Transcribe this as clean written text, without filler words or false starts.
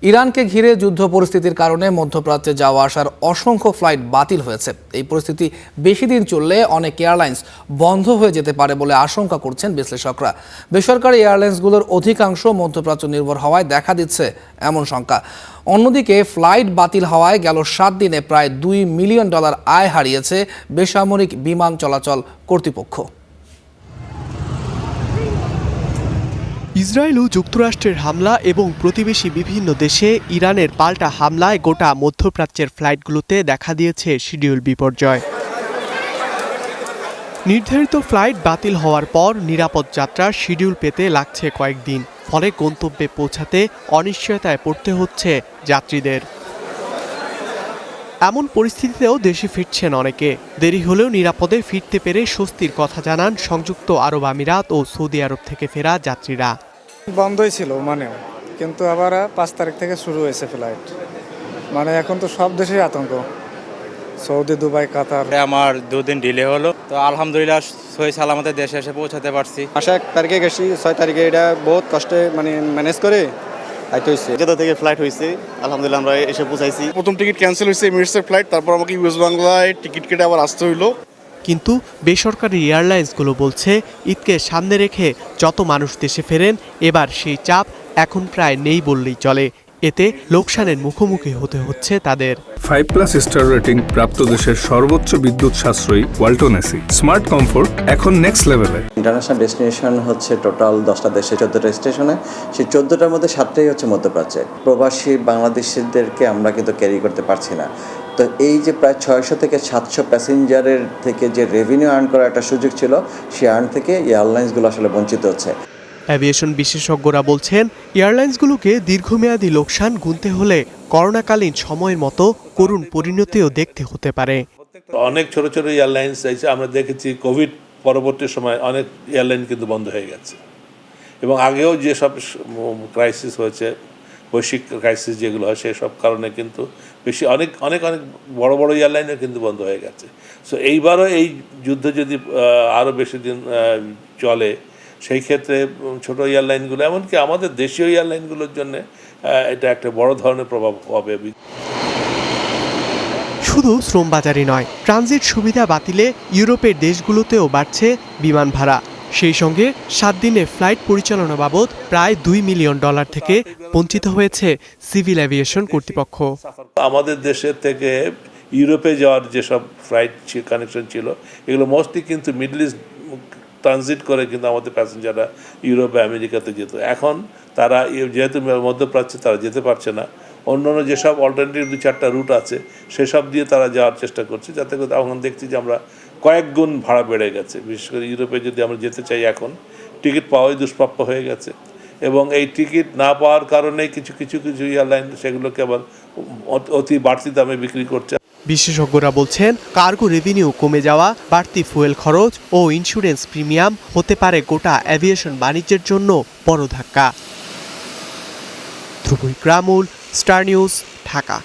ইরানকে ঘিরে যুদ্ধ পরিস্থিতির কারণে মধ্যপ্রাচ্যে যাওয়া আসার অসংখ্য ফ্লাইট বাতিল হয়েছে। এই পরিস্থিতি বেশি দিন চললে অনেক এয়ারলাইন্স বন্ধ হয়ে যেতে পারে বলে আশঙ্কা করছেন বিশ্লেষকরা। বেসরকারি এয়ারলাইন্সগুলোর অধিকাংশ মধ্যপ্রাচ্য নির্ভর হওয়ায় দেখা দিচ্ছে এমন শঙ্কা। অন্যদিকে ফ্লাইট বাতিল হওয়ায় গেল 7 দিনে প্রায় $2 মিলিয়ন আয় হারিয়েছে বেসামরিক বিমান চলাচল কর্তৃপক্ষ। ইসরায়েল ও যুক্তরাষ্ট্রের হামলা এবং প্রতিবেশী বিভিন্ন দেশে ইরানের পাল্টা হামলায় গোটা মধ্যপ্রাচ্যের ফ্লাইটগুলোতে দেখা দিয়েছে শিডিউল বিপর্যয়। নির্ধারিত ফ্লাইট বাতিল হওয়ার পর নিরাপদ যাত্রার শিডিউল পেতে লাগছে কয়েকদিন, ফলে গন্তব্যে পৌঁছাতে অনিশ্চয়তায় পড়তে হচ্ছে যাত্রীদের। এমন পরিস্থিতিতেও দেশে ফিরছেন অনেকে। দেরি হলেও নিরাপদে ফিরতে পেরে স্বস্তির কথা জানান সংযুক্ত আরব আমিরাত ও সৌদি আরব থেকে ফেরা যাত্রীরা। বন্ধই ছিল কিন্তু আবার 5 তারিখ থেকে শুরু হয়েছে ফ্লাইট। এখন তো সব দেশেই আতঙ্ক, সৌদি, দুবাই, কাতার। আমার 2 দিন ডিলে হলো, তো আলহামদুলিল্লাহ সহি সালামতে দেশে এসে পৌঁছাতে পারছি। 1 তারিখে গেছি, 6 তারিখে এটা বহুত কষ্টে ম্যানেজ করে যেটা থেকে ফ্লাইট হয়েছে, আলহামদুলিল্লাহ আমরা এসে পৌঁছাইছি। প্রথম টিকিট ক্যান্সেল হয়েছে এমিরেটসের ফ্লাইট, তারপর আমাকে ইউএস বাংলায় টিকিট কেটে আবার আসতে হইলো। কিন্তু বেসরকারি এয়ারলাইন্সগুলো বলছে ঈদকে সামনে রেখে যত মানুষ দেশে ফেরেন, এবার সেই চাপ এখন প্রায় নেই বললেই চলে। এতে লোকসানের মুখোমুখি হতে হচ্ছে তাদের। 5+ স্টার রেটিং প্রাপ্ত দেশের সর্বোচ্চ বিদ্যুৎ সাশ্রয়ী ওয়ালটন এসি স্মার্ট কমফোর্ট এখন নেক্সট লেভেলে। ইন্টারন্যাশনাল ডেস্টিনেশন হচ্ছে টোটাল 10টা দেশে 14টা স্টেশনে, সেই 14টার মধ্যে 7টাই হচ্ছে মধ্যপ্রাচ্যে। প্রবাসী বাংলাদেশিদেরকে আমরা কিন্তু ক্যারি করতে পারছি না। তো এই যে প্রায় 600 থেকে 700 প্যাসেঞ্জারের থেকে যে রেভিনিউ আর্ন করার একটা সুযোগ ছিল, সেই আর্ন থেকে এয়ারলাইন্সগুলো আসলে বঞ্চিত হচ্ছে। অ্যাভিয়েশন বিশেষজ্ঞরা বলছেন, এয়ারলাইন্সগুলোকে দীর্ঘমেয়াদী লোকসান গুনতে হলে করোনাকালীন সময়ের মতো করুণ পরিণতিও দেখতে হতে পারে। অনেক ছোট ছোট এয়ারলাইন্স আছে, আমরা দেখেছি কোভিড পরবর্তী সময় অনেক এয়ারলাইন কিন্তু বন্ধ হয়ে গেছে, এবং আগেও যেসব ক্রাইসিস হয়েছে, বৈশ্বিক ক্রাইসিস যেগুলো হয়, সেই সব কারণে কিন্তু বেশি অনেক অনেক অনেক বড় বড় এয়ারলাইনও কিন্তু বন্ধ হয়ে গেছে। সো এইবারও এই যুদ্ধ যদি আরও বেশি দিন চলে, সেই ক্ষেত্রে ছোট এয়ারলাইনগুলো, এমনকি আমাদের দেশীয় এয়ারলাইনগুলোর জন্য এটা একটা বড় ধরনের প্রভাব হবে। শুধু শ্রম বাজারে নয়, ট্রানজিট সুবিধা বাতিলে ইউরোপের দেশগুলোতেও বাড়ছে বিমান ভাড়া। সেই সঙ্গে 7 দিনে ফ্লাইট পরিচালনা বাবদ প্রায় $2 মিলিয়ন থেকে বঞ্চিত হয়েছে সিভিল অ্যাভিয়েশন কর্তৃপক্ষ। আমাদের দেশের থেকে ইউরোপে যাওয়ার যেসব ফ্লাইট কানেকশন ছিল, এগুলো মোস্টলি কিন্তু মিডল ইস্ট ট্রানজিট করে কিন্তু আমাদের প্যাসেঞ্জাররা ইউরোপে আমেরিকাতে যেত। এখন তারা যেহেতু মধ্যপ্রাচ্যে তারা যেতে পারছে না, অন্যান্য যেসব অল্টারনেটিভ 2-4টা রুট আছে সেসব দিয়ে তারা যাওয়ার চেষ্টা করছে, যাতে করে এখন দেখছি যে আমরা কয়েক গুণ ভাড়া বেড়ে গেছে। বিশেষ করে ইউরোপে যদি আমরা যেতে চাই, এখন টিকিট পাওয়াই দুষ্প্রাপ্য হয়ে গেছে, এবং এই টিকিট না পাওয়ার কারণে কিছু এয়ারলাইন সেগুলোকে আবার অতি বাড়তি দামে বিক্রি করছে। বিশেষজ্ঞরা বলছেন, কার্গো রেভিনিউ কমে যাওয়া, বাড়তি ফুয়েল খরচ ও ইন্স্যুরেন্স প্রিমিয়াম হতে পারে গোটা অ্যাভিয়েশন বাণিজ্যের জন্য বড় ধাক্কা। ধ্রুব ইকরামুল, স্টার নিউজ, ঢাকা।